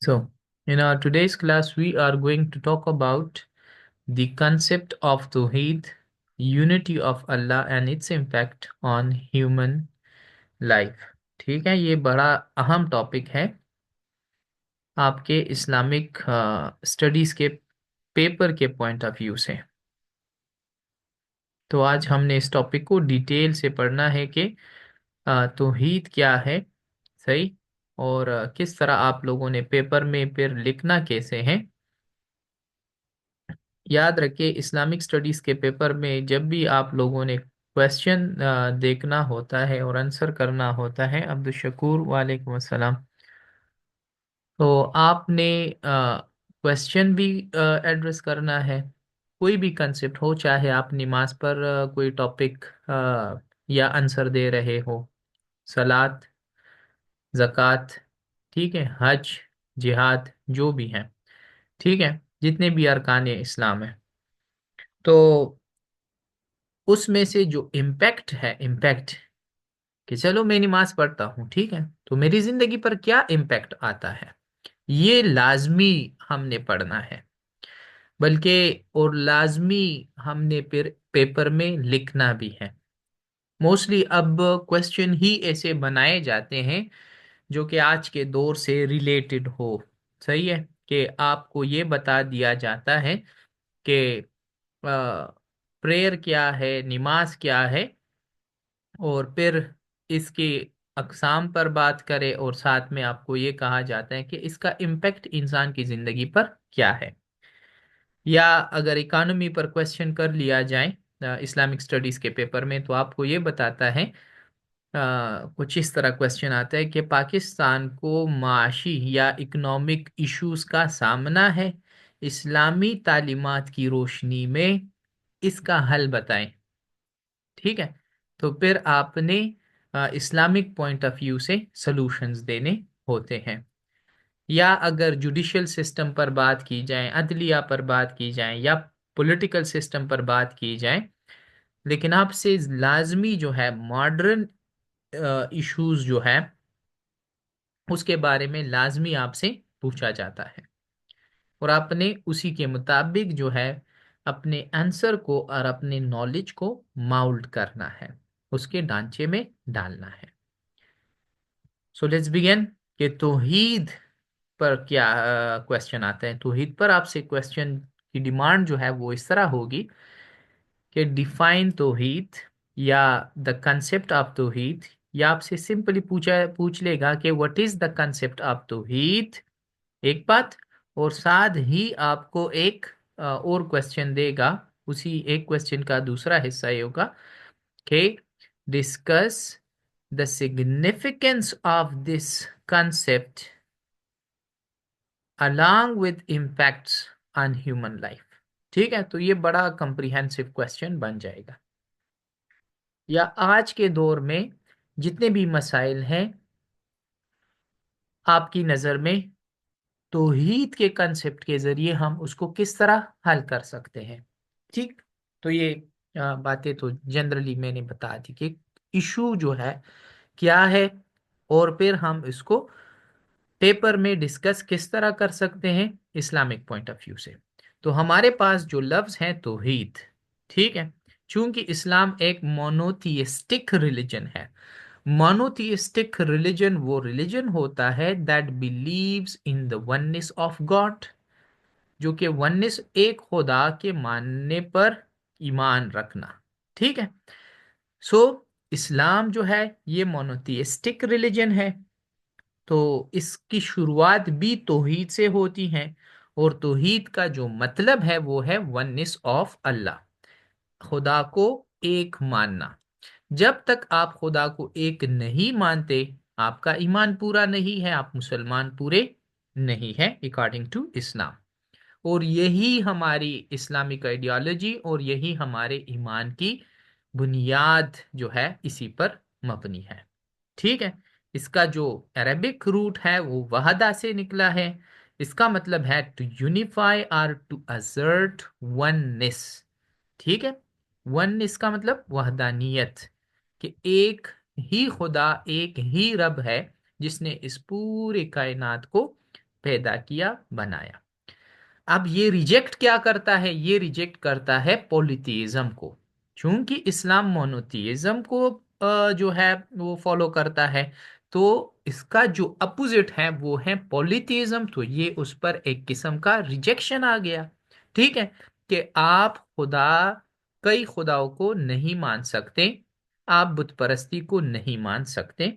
So, in our today's class, we are going to talk about the concept of Tawheed, unity of Allah and its impact on human life. ٹھیک ہے، یہ بڑا اہم topic ہے آپ کے Islamic studies کے پیپر کے پوائنٹ آف ویو سے. تو آج ہم نے اس ٹاپک کو ڈیٹیل سے پڑھنا ہے کہ توحید کیا ہے، صحیح، اور کس طرح آپ لوگوں نے پیپر میں پھر لکھنا کیسے ہیں. یاد رکھیں اسلامک اسٹڈیز کے پیپر میں جب بھی آپ لوگوں نے کویشچن دیکھنا ہوتا ہے اور آنسر کرنا ہوتا ہے. عبدالشکور وعلیکم السلام. تو آپ نے کویشچن بھی ایڈریس کرنا ہے، کوئی بھی کنسپٹ ہو، چاہے آپ نماز پر کوئی ٹاپک یا آنسر دے رہے ہو، صلات، زکوٰۃ، ٹھیک ہے، حج، جہاد، جو بھی ہیں، ٹھیک ہے، جتنے بھی ارکان اسلام ہیں. تو اس میں سے جو امپیکٹ ہے، امپیکٹ کہ چلو میں نماز پڑھتا ہوں، ٹھیک ہے، تو میری زندگی پر کیا امپیکٹ آتا ہے، یہ لازمی ہم نے پڑھنا ہے، بلکہ اور لازمی ہم نے پھر پیپر میں لکھنا بھی ہے. موسٹلی اب کویشچن ہی ایسے بنائے جاتے ہیں جو کہ آج کے دور سے ریلیٹڈ ہو، صحیح ہے، کہ آپ کو یہ بتا دیا جاتا ہے کہ پریئر کیا ہے، نماز کیا ہے، اور پھر اس کی اقسام پر بات کرے، اور ساتھ میں آپ کو یہ کہا جاتا ہے کہ اس کا امپیکٹ انسان کی زندگی پر کیا ہے. یا اگر اکانومی پر کویشچن کر لیا جائے اسلامک اسٹڈیز کے پیپر میں، تو آپ کو یہ بتاتا ہے، کچھ اس طرح کویشچن آتا ہے کہ پاکستان کو معاشی یا اکنامک ایشوز کا سامنا ہے، اسلامی تعلیمات کی روشنی میں اس کا حل بتائیں. ٹھیک ہے، تو پھر آپ نے اسلامک پوائنٹ آف ویو سے سلوشنز دینے ہوتے ہیں. یا اگر جوڈیشل سسٹم پر بات کی جائے، عدلیہ پر بات کی جائے، یا پولیٹیکل سسٹم پر بات کی جائے، لیکن آپ سے لازمی جو ہے ماڈرن ایشوز جو ہے اس کے بارے میں لازمی آپ سے پوچھا جاتا ہے، اور آپ نے اسی کے مطابق جو ہے اپنے آنسر کو اور اپنے نالج کو ماؤلڈ کرنا ہے، اس کے ڈھانچے میں ڈالنا ہے. سو لیٹس بگن کہ توحید پر کیا کویشچن آتا ہے. توحید پر آپ سے کویشچن کی ڈیمانڈ جو ہے وہ اس طرح ہوگی کہ ڈیفائن توحید یا دا کنسپٹ آف توحید، یا آپ سے سمپلی پوچھ لے گا کہ what is the concept of توحید، ایک بات، اور ساتھ ہی آپ کو ایک اور کویشچن دے گا. اسی ایک کویشچن کا دوسرا حصہ یہ ہوگا کہ discuss the significance of this concept along with impacts on human life. ٹھیک ہے، تو یہ بڑا کمپریہنسو کویشچن بن جائے گا. یا آج کے دور میں جتنے بھی مسائل ہیں آپ کی نظر میں توحید کے کنسپٹ کے ذریعے ہم اس کو کس طرح حل کر سکتے ہیں. ٹھیک، تو یہ باتیں تو جنرلی میں نے بتا دی کہ ایشو جو ہے کیا ہے، اور پھر ہم اس کو پیپر میں ڈسکس کس طرح کر سکتے ہیں اسلامک پوائنٹ آف ویو سے. تو ہمارے پاس جو لفظ ہیں توحید، ٹھیک ہے، چونکہ اسلام ایک مونوتھیسٹک ریلیجن ہے. مونوتھیسٹک ریلیجن وہ ریلیجن ہوتا ہے that believes in the oneness of God, جو کہ وننس ایک خدا کے ماننے پر ایمان رکھنا. ٹھیک ہے، سو اسلام جو ہے یہ مونوتھیسٹک ریلیجن ہے، تو اس کی شروعات بھی توحید سے ہوتی ہیں، اور توحید کا جو مطلب ہے وہ ہے وننس آف اللہ، خدا کو ایک ماننا. جب تک آپ خدا کو ایک نہیں مانتے آپ کا ایمان پورا نہیں ہے، آپ مسلمان پورے نہیں ہیں اکارڈنگ ٹو اسلام. اور یہی ہماری اسلامک آئیڈیالوجی اور یہی ہمارے ایمان کی بنیاد جو ہے اسی پر مبنی ہے. ٹھیک ہے، اس کا جو عربک روٹ ہے وہ وحدہ سے نکلا ہے. اس کا مطلب ہے ٹو یونیفائی اور ٹو assert oneness. ٹھیک ہے، وننس کا مطلب وحدانیت، کہ ایک ہی خدا، ایک ہی رب ہے جس نے اس پورے کائنات کو پیدا کیا، بنایا۔ اب یہ ریجیکٹ کیا کرتا ہے؟ یہ ریجیکٹ کرتا ہے پولیتھیزم کو، چونکہ اسلام مونوتھیزم کو جو ہے وہ فالو کرتا ہے، تو اس کا جو اپوزٹ ہے وہ ہے پولیتھیزم، تو یہ اس پر ایک قسم کا ریجیکشن آ گیا، ٹھیک ہے، کہ آپ کئی خداؤں کو نہیں مان سکتے، آپ بت پرستی کو نہیں مان سکتے،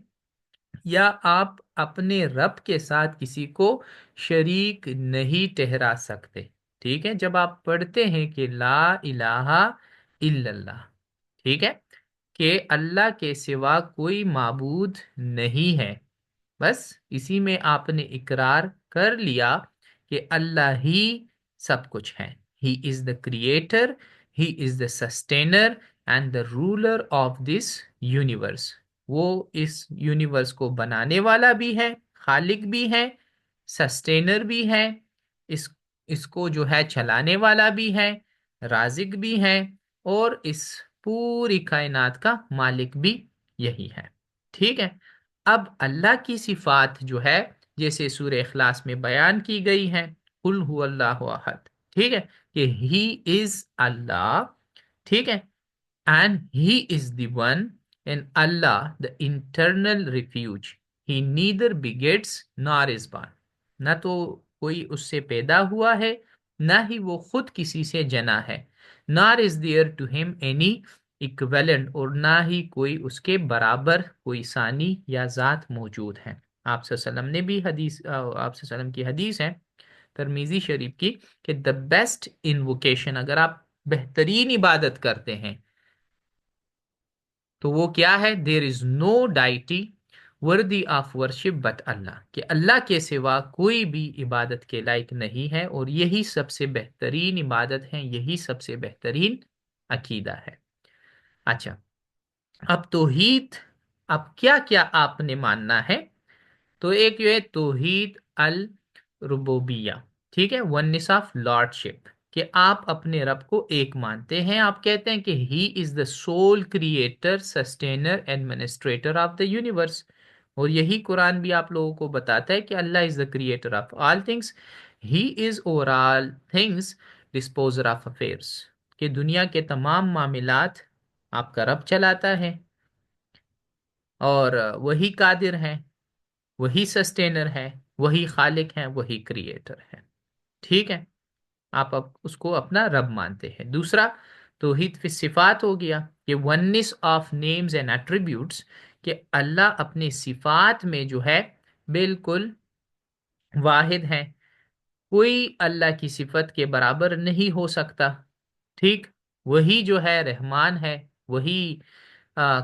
یا آپ اپنے رب کے ساتھ کسی کو شریک نہیں ٹھہرا سکتے، ٹھیک ہے، جب آپ پڑھتے ہیں کہ لا الہ الا اللہ، ٹھیک ہے، کہ اللہ کے سوا کوئی معبود نہیں ہے، بس اسی میں آپ نے اقرار کر لیا کہ اللہ ہی سب کچھ ہے، he is the creator, he is the sustainer and the ruler of this universe, وہ اس یونیورس کو بنانے والا بھی ہے، خالق بھی ہے، سسٹینر بھی ہے، اس اس کو جو ہے چلانے والا بھی ہے، رازق بھی ہے، اور اس پوری کائنات کا مالک بھی یہی ہے، ٹھیک ہے۔ اب اللہ کی صفات جو ہے جیسے سورہ اخلاص میں بیان کی گئی ہے، قل هو اللہ احد، ٹھیک ہے، کہ ہی از اللہ، ٹھیک ہے، and he is the one and Allah the internal refuge, he neither begets nor is born، نہ تو کوئی اس سے پیدا ہوا ہے، نہ ہی وہ خود کسی سے جنا ہے، nor is there to him any equivalent، اور نہ ہی کوئی اس کے برابر کوئی ثانی یا ذات موجود ہے۔ آپ صلی اللہ علیہ وسلم نے بھی حدیث، آپ صلی اللہ علیہ وسلم کی حدیث ہے ترمیزی شریف کی، کہ the best invocation، اگر آپ بہترین عبادت کرتے ہیں تو وہ کیا ہے؟ دیر از نو deity worthy of worship but اللہ، کہ اللہ کے سوا کوئی بھی عبادت کے لائق نہیں ہے، اور یہی سب سے بہترین عبادت ہے، یہی سب سے بہترین عقیدہ ہے۔ اچھا، اب توحید، اب کیا کیا آپ نے ماننا ہے؟ تو ایک یہ توحید الربوبیہ، ٹھیک ہے، ونس آف لارڈشپ، کہ آپ اپنے رب کو ایک مانتے ہیں، آپ کہتے ہیں کہ he is the sole creator sustainer administrator of the universe, اور یہی قرآن بھی آپ لوگوں کو بتاتا ہے کہ Allah is the creator of all things, he is over all things disposer of affairs, کہ دنیا کے تمام معاملات آپ کا رب چلاتا ہے، اور وہی قادر ہے، وہی سسٹینر ہے، وہی خالق ہے، وہی کریٹر ہے، ٹھیک ہے، آپ اب اس کو اپنا رب مانتے ہیں۔ دوسرا توحید فی صفات ہو گیا، کہ once of names and attributes, کہ اللہ اپنے صفات میں جو ہے بالکل واحد ہے، کوئی اللہ کی صفت کے برابر نہیں ہو سکتا، ٹھیک، وہی جو ہے رحمان ہے، وہی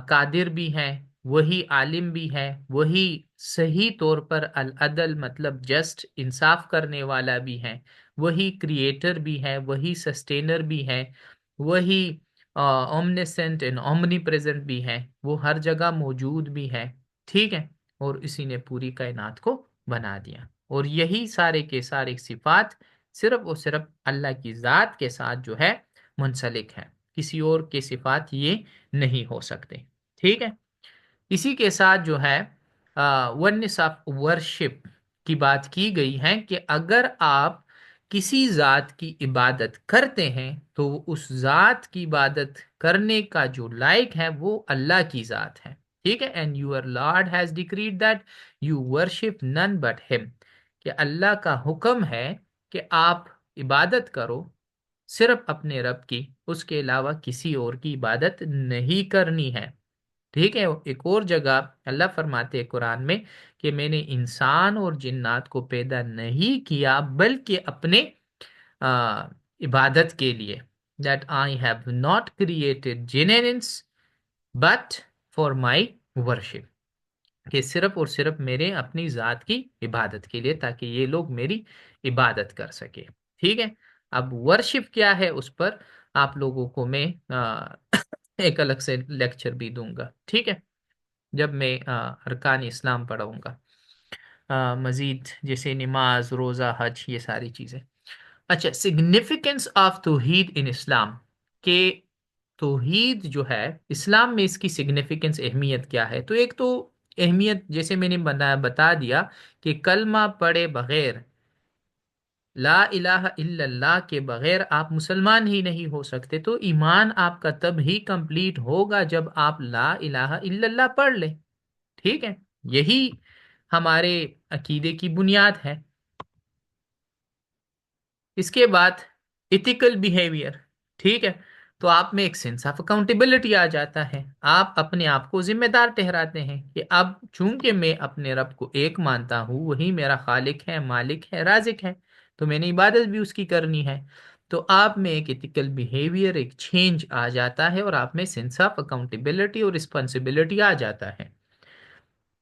قادر بھی ہے، وہی عالم بھی ہے، وہی صحیح طور پر العدل مطلب جسٹ انصاف کرنے والا بھی ہے، وہی کریٹر بھی ہے، وہی سسٹینر بھی ہے، وہی اومنیسنٹ اینڈ اومنی پریزنٹ بھی ہے، وہ ہر جگہ موجود بھی ہے، ٹھیک ہے، اور اسی نے پوری کائنات کو بنا دیا، اور یہی سارے کے سارے صفات صرف اور صرف اللہ کی ذات کے ساتھ جو ہے منسلک ہے، کسی اور کے صفات یہ نہیں ہو سکتے، ٹھیک ہے۔ اسی کے ساتھ جو ہے ونس آف ورشپ کی بات کی گئی ہے، کہ اگر آپ کسی ذات کی عبادت کرتے ہیں تو اس ذات کی عبادت کرنے کا جو لائق ہے وہ اللہ کی ذات ہے، ٹھیک ہے، and your lord has decreed that you worship نن بٹ ہم، کہ اللہ کا حکم ہے کہ آپ عبادت کرو صرف اپنے رب کی، اس کے علاوہ کسی اور کی عبادت نہیں کرنی ہے، ٹھیک ہے۔ ایک اور جگہ اللہ فرماتے ہیں قرآن میں کہ میں نے انسان اور جنات کو پیدا نہیں کیا بلکہ اپنے عبادت کے لیے، that I have not created jinn and ins but for my worship، کہ صرف اور صرف میرے اپنی ذات کی عبادت کے لیے، تاکہ یہ لوگ میری عبادت کر سکے، ٹھیک ہے۔ اب ورشپ کیا ہے اس پر آپ لوگوں کو میں ایک الگ سے لیکچر بھی دوں گا، ٹھیک ہے، جب میں ارکان اسلام پڑھاؤں گا، مزید جیسے نماز، روزہ، حج، یہ ساری چیزیں۔ اچھا، سگنیفیکنس آف توحید ان اسلام، کہ توحید جو ہے اسلام میں اس کی سگنیفیکنس، اہمیت کیا ہے؟ تو ایک تو اہمیت جیسے میں نے بتا دیا کہ کلمہ پڑھے بغیر لا الہ الا اللہ کے بغیر آپ مسلمان ہی نہیں ہو سکتے، تو ایمان آپ کا تب ہی کمپلیٹ ہوگا جب آپ لا الہ الا اللہ پڑھ لیں. ٹھیک ہے، یہی ہمارے عقیدے کی بنیاد ہے. اس کے بعد ایتھیکل بیہیویئر. ٹھیک ہے، تو آپ میں ایک سینس آف اکاؤنٹیبلٹی آ جاتا ہے. آپ اپنے آپ کو ذمہ دار ٹھہراتے ہیں کہ اب چونکہ میں اپنے رب کو ایک مانتا ہوں، وہی میرا خالق ہے، مالک ہے، رازق ہے، تو میں نے عبادت بھی اس کی کرنی ہے. تو آپ میں ایک ایتھیکل بیہیویئر، ایک چینج آ جاتا ہے، اور آپ میں سینس آف اکاؤنٹیبلٹی اور رسپانسبلٹی آ جاتا ہے.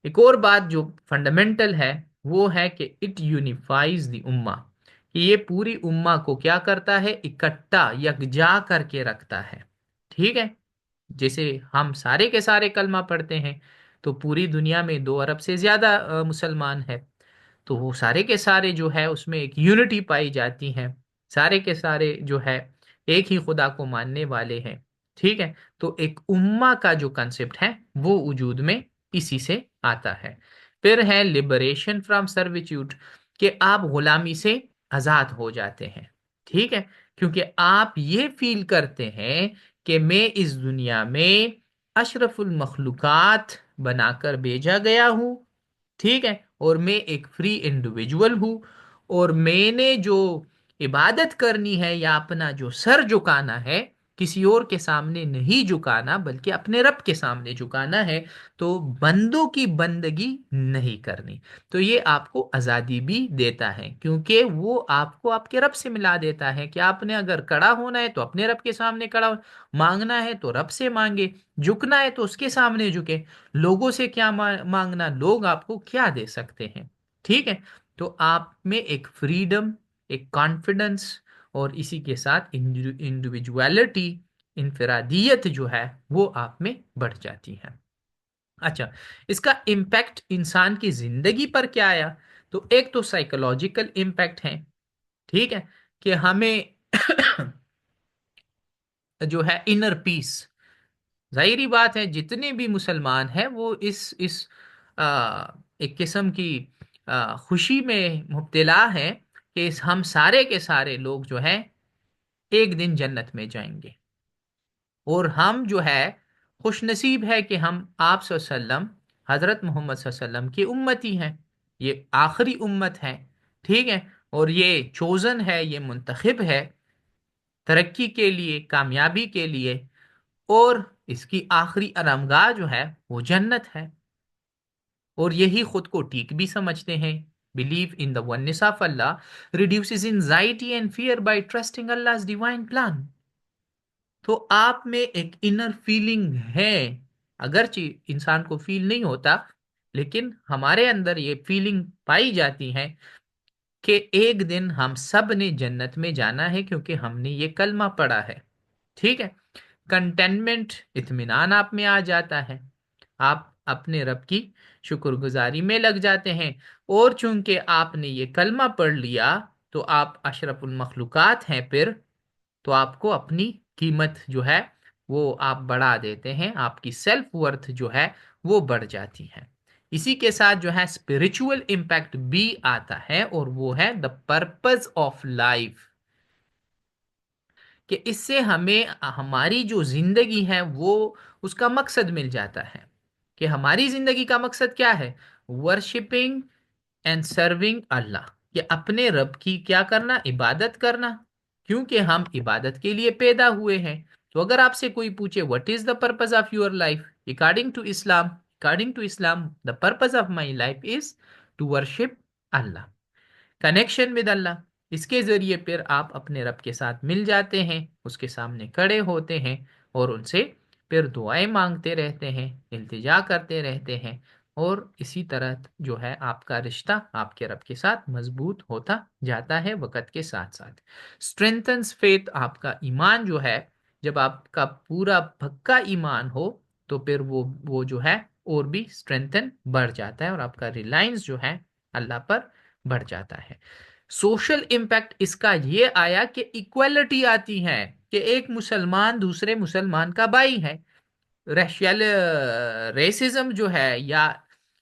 ایک اور بات جو فنڈامنٹل ہے وہ ہے کہ اٹ یونیفائز دی امہ، کہ یہ پوری امہ کو کیا کرتا ہے، اکٹھا یکجا کر کے رکھتا ہے. ٹھیک ہے، جیسے ہم سارے کے سارے کلمہ پڑھتے ہیں، تو پوری دنیا میں 2 ارب سے زیادہ مسلمان ہے، تو وہ سارے کے سارے جو ہے اس میں ایک یونٹی پائی جاتی ہے. سارے کے سارے جو ہے ایک ہی خدا کو ماننے والے ہیں. ٹھیک ہے، تو ایک امہ کا جو کنسپٹ ہے وہ وجود میں اسی سے آتا ہے. پھر ہے لبریشن فرام سرویٹیوڈ، کہ آپ غلامی سے آزاد ہو جاتے ہیں. ٹھیک ہے، کیونکہ آپ یہ فیل کرتے ہیں کہ میں اس دنیا میں اشرف المخلوقات بنا کر بھیجا گیا ہوں. ٹھیک ہے، اور میں ایک فری انڈیویجول ہوں، اور میں نے جو عبادت کرنی ہے یا اپنا جو سر جھکانا ہے، کسی اور کے سامنے نہیں جھکانا بلکہ اپنے رب کے سامنے جھکانا ہے. تو بندوں کی بندگی نہیں کرنی. تو یہ آپ کو آزادی بھی دیتا ہے، کیونکہ وہ آپ کو آپ کے رب سے ملا دیتا ہے کہ آپ نے اگر کڑا ہونا ہے تو اپنے رب کے سامنے کڑا ہو، مانگنا ہے تو رب سے مانگے، جھکنا ہے تو اس کے سامنے جھکے. لوگوں سے کیا مانگنا، لوگ آپ کو کیا دے سکتے ہیں. ٹھیک ہے، تو آپ میں ایک فریڈم، ایک کانفیڈنس، اور اسی کے ساتھ انڈیویجویلٹی، انفرادیت جو ہے وہ آپ میں بڑھ جاتی ہے. اچھا، اس کا امپیکٹ انسان کی زندگی پر کیا آیا؟ تو ایک تو سائیکولوجیکل امپیکٹ ہے. ٹھیک ہے، کہ ہمیں جو ہے انر پیس. ظاہری بات ہے جتنے بھی مسلمان ہیں وہ اس ایک قسم کی خوشی میں مبتلا ہے کہ ہم سارے کے سارے لوگ جو ہیں ایک دن جنت میں جائیں گے، اور ہم جو ہے خوش نصیب ہے کہ ہم آپ صلی اللہ علیہ وسلم، حضرت محمد صلی اللہ علیہ وسلم کی امتی ہیں. یہ آخری امت ہے. ٹھیک ہے، اور یہ چوزن ہے، یہ منتخب ہے ترقی کے لیے، کامیابی کے لیے، اور اس کی آخری آرامگاہ جو ہے وہ جنت ہے. اور یہی خود کو ٹھیک بھی سمجھتے ہیں. Believe in the oneness of Allah reduces anxiety and fear by trusting Allah's divine plan. تو آپ میں ایک انر فیلنگ ہے، اگرچہ انسان کو فیل نہیں ہوتا، لیکن ہمارے اندر یہ فیلنگ پائی جاتی ہے کہ ایک دن ہم سب نے جنت میں جانا ہے کیونکہ ہم نے یہ کلمہ پڑھا ہے. ٹھیک ہے، کنٹینمنٹ، اطمینان آپ میں آ جاتا ہے. آپ اپنے رب کی شکر گزاری میں لگ جاتے ہیں، اور چونکہ آپ نے یہ کلمہ پڑھ لیا تو آپ اشرف المخلوقات ہیں. پھر تو آپ کو اپنی قیمت جو ہے وہ آپ بڑھا دیتے ہیں، آپ کی سیلف ورتھ جو ہے وہ بڑھ جاتی ہے. اسی کے ساتھ جو ہے اسپرچول امپیکٹ بھی آتا ہے، اور وہ ہے دا پرپز آف لائف، کہ اس سے ہمیں ہماری جو زندگی ہے وہ اس کا مقصد مل جاتا ہے. کہ ہماری زندگی کا مقصد کیا ہے؟ ورشپنگ اینڈ سرونگ اللہ، کہ اپنے رب کی کیا کرنا؟ عبادت کرنا، کیونکہ ہم عبادت کے لیے پیدا ہوئے ہیں. تو اگر آپ سے کوئی پوچھے what is the purpose of your life according to Islam the purpose of my life is to worship Allah, connection with Allah. اس کے ذریعے پھر آپ اپنے رب کے ساتھ مل جاتے ہیں، اس کے سامنے کھڑے ہوتے ہیں، اور ان سے پھر دعائیں مانگتے رہتے ہیں، التجا کرتے رہتے ہیں، اور اسی طرح جو ہے آپ کا رشتہ آپ کے رب کے ساتھ مضبوط ہوتا جاتا ہے وقت کے ساتھ ساتھ. اسٹرینتھنس فیتھ، آپ کا ایمان جو ہے، جب آپ کا پورا پکا ایمان ہو تو پھر وہ جو ہے اور بھی اسٹرینتھن بڑھ جاتا ہے، اور آپ کا ریلائنس جو ہے اللہ پر بڑھ جاتا ہے. سوشل امپیکٹ اس کا یہ آیا کہ ایکویلٹی آتی ہے، کہ ایک مسلمان دوسرے مسلمان کا بھائی ہے. ریشل ریسزم جو ہے یا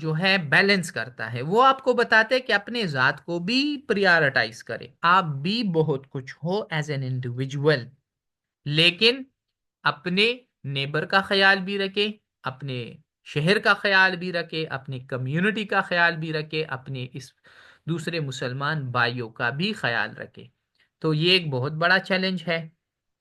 جو ہے بیلنس کرتا ہے. وہ آپ کو بتاتے ہیں کہ اپنے ذات کو بھی پریارٹائز کرے. آپ بھی بہت کچھ ہو ایز این انڈیویجول، لیکن اپنے نیبر کا خیال بھی رکھے، اپنے شہر کا خیال بھی رکھے، اپنی کمیونٹی کا خیال بھی رکھے، اپنے اس دوسرے مسلمان بھائیوں کا بھی خیال رکھے. تو یہ ایک بہت بڑا چیلنج ہے.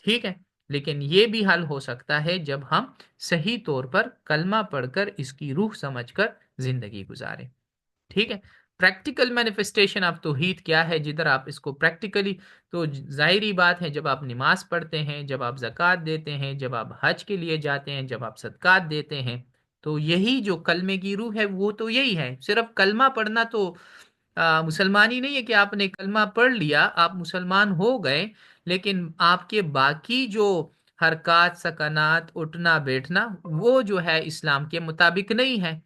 ٹھیک ہے، لیکن یہ بھی حل ہو سکتا ہے جب ہم صحیح طور پر کلمہ پڑھ کر اس کی روح سمجھ کر زندگی گزاریں. ٹھیک ہے. پریکٹیکل مینیفیسٹیشن آف توحید کیا ہے؟ جدھر آپ اس کو پریکٹیکلی، تو ظاہری بات ہے، جب آپ نماز پڑھتے ہیں، جب آپ زکوٰۃ دیتے ہیں، جب آپ حج کے لیے جاتے ہیں، جب آپ صدقات دیتے ہیں، تو یہی جو کلمے کی روح ہے وہ تو یہی ہے. صرف کلمہ پڑھنا تو مسلمان ہی نہیں ہے کہ آپ نے کلمہ پڑھ لیا آپ مسلمان ہو گئے، لیکن آپ کے باقی جو حرکات، سکنات، اٹھنا بیٹھنا، وہ جو ہے اسلام کے مطابق نہیں ہے،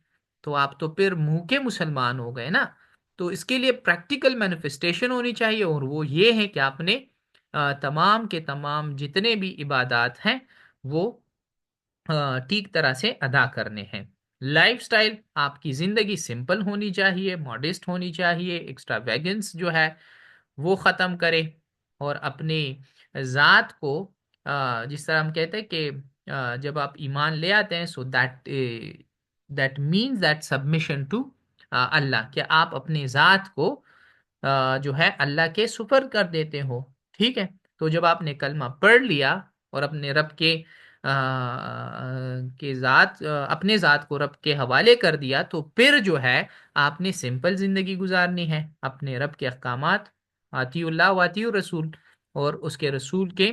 تو آپ تو پھر منہ کے مسلمان ہو گئے نا. تو اس کے لیے پریکٹیکل مینیفیسٹیشن ہونی چاہیے، اور وہ یہ ہے کہ آپ نے تمام کے تمام جتنے بھی عبادات ہیں وہ ٹھیک طرح سے ادا کرنے ہیں. لائف سٹائل آپ کی زندگی سمپل ہونی چاہیے، ماڈسٹ ہونی چاہیے، ایکسٹرا ویگنس جو ہے وہ ختم کرے، اور اپنی ذات کو جس طرح ہم کہتے ہیں کہ جب آپ ایمان لے آتے ہیں، so that means that submission to Allah, کہ آپ اپنی ذات کو جو ہے اللہ کے سپر کر دیتے ہو. ٹھیک ہے. تو جب آپ نے کلمہ پڑھ لیا اور اپنے رب کے ذات اپنے ذات کو رب کے حوالے کر دیا، تو پھر جو ہے آپ نے سمپل زندگی گزارنی ہے، اپنے رب کے احکامات، آتی اللہ و آتی رسول، اور اس کے رسول کے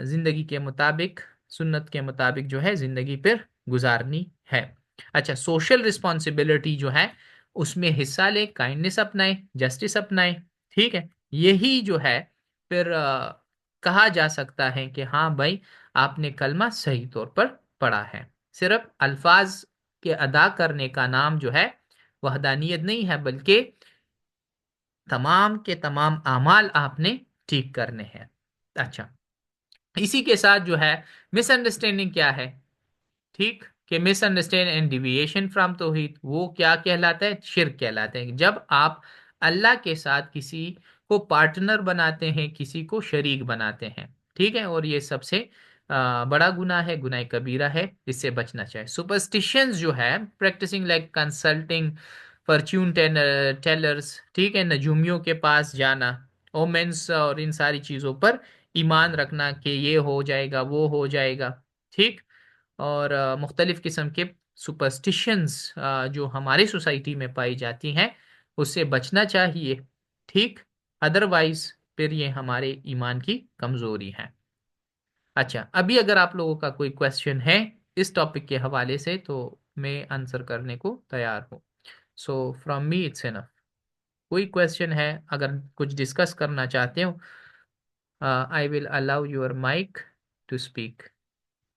زندگی کے مطابق، سنت کے مطابق جو ہے زندگی پھر گزارنی ہے. اچھا، سوشل رسپانسبلٹی جو ہے اس میں حصہ لے، کائنڈنس اپنائے، جسٹس اپنائے. ٹھیک ہے. یہی جو ہے پھر کہا جا سکتا ہے کہ ہاں بھائی آپ نے کلمہ صحیح طور پر پڑھا ہے. صرف الفاظ کے ادا کرنے کا نام جو ہے وحدانیت نہیں ہے، بلکہ تمام کے تمام اعمال آپ نے ٹھیک کرنے ہیں. اچھا، اسی کے ساتھ جو ہے مس انڈرسٹینڈنگ کیا ہے؟ ٹھیک، کہ مس انڈرسٹینڈ اینڈ ڈیویشن فرام توحید، وہ کیا کہلاتا ہے؟ شرک کہلاتے ہیں. جب آپ اللہ کے ساتھ کسی کو پارٹنر بناتے ہیں، کسی کو شریک بناتے ہیں. ٹھیک ہے. اور یہ سب سے بڑا گناہ ہے، گناہ کبیرہ ہے، اس سے بچنا چاہیے. سپرسٹیشنز جو ہے practicing like consulting fortune tellers, ٹھیک ہے، نجومیوں کے پاس جانا، اومنس اور ان ساری چیزوں پر ایمان رکھنا کہ یہ ہو جائے گا، وہ ہو جائے گا. ٹھیک. اور مختلف قسم کے سپرسٹیشنز جو ہماری سوسائٹی میں پائی جاتی ہیں اس سے بچنا چاہیے. ٹھیک. ادروائز پھر یہ ہمارے ایمان کی کمزوری ہے. اچھا، ابھی اگر آپ لوگوں کا کوئی کویسچن ہے اس ٹاپک کے حوالے سے تو میں آنسر کرنے کو تیار ہوں. So from me it's enough. کوئی کویسچن ہے؟ اگر کچھ ڈسکس کرنا چاہتے ہو، I will allow your mic to speak.